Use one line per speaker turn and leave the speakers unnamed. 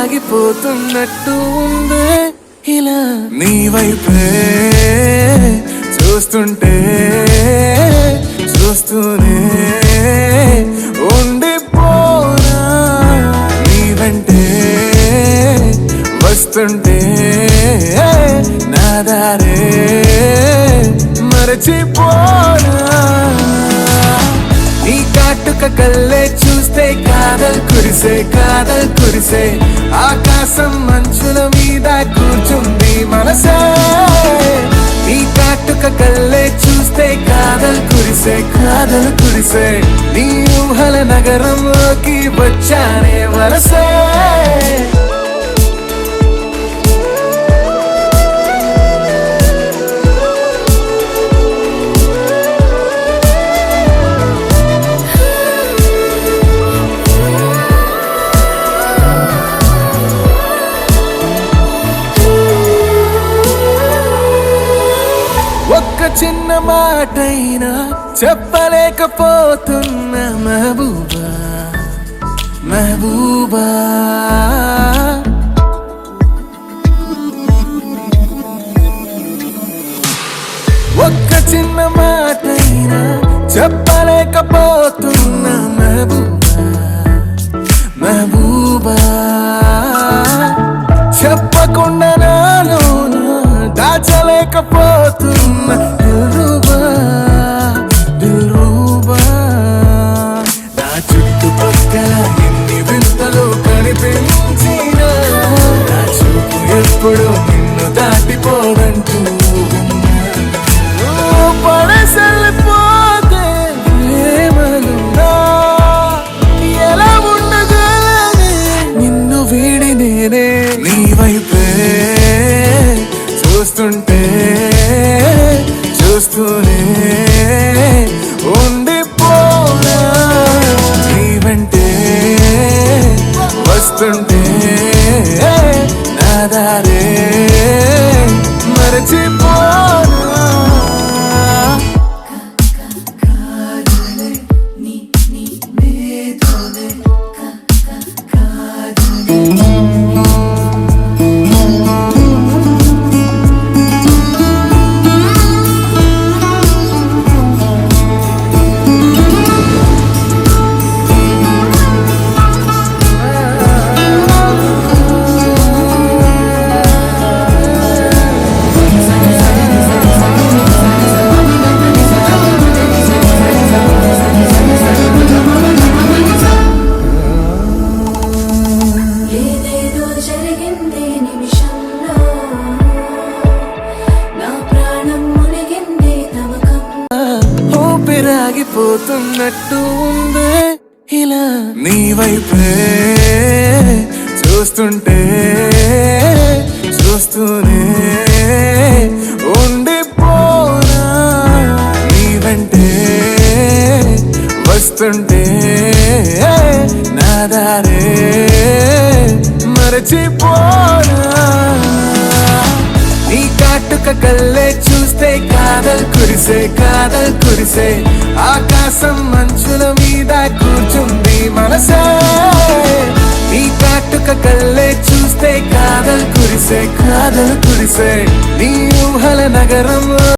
ఊపిరాగిపోతున్నట్టు ఉందే ఇలా నీ వైపే చూస్తుంటే చూస్తూనే ఉండిపోనా నీ వెంటే వస్తుంటే నా దారే మరచిపోనా నీ కాటుక కళ్ళే చూస్తే కాదల్ కురిసే ఆకాశం మంచుల మీద కూర్చుంది మనసే నీ కాటుక కళ్ళే చూస్తే కాదల్ కురిసే నీ ఊహల నగరంలోకి వచ్చానే వరసే ఒక్క చిన్న మాటైనా చెప్పలేకపోతున్నా మెహబూబా ఒక్క చిన్న మాటైనా చెప్పలేకపోతున్నా మెహబూబా చెప్పకుండా నాలో దాచలేకపోతున్నా దిల్రూబా నా చుట్టుపక్కల ఎన్ని వింతలు కనిపించినా నా చూపు ఎప్పుడు నిన్ను దాటిపోదంటూ పడసలిపోతే ప్రేమలున్నా ఎలా ఉండగలనే నిన్ను వీడి నేనే నీ వైపే చూస్తూనే ఉండిపోనా నీ వెంటే వస్తుంటే నా దారే మరచిపోనా ఊపిరాగిపోతున్నట్టు ఉందే ఇలా నీ వైపే చూస్తూనే ఉండిపోనా నీ వెంటే వస్తుంటే నా దారే మరచిపోనా నీ కాటుక కళ్ళే చూస్తే కాదల్ కురిసే ఆకాశం మంచుల మీద కూర్చుంది మనసే నీ కాటుక కళ్ళే చూస్తే కాదల్ కురిసే నీ ఊహల నగరంలో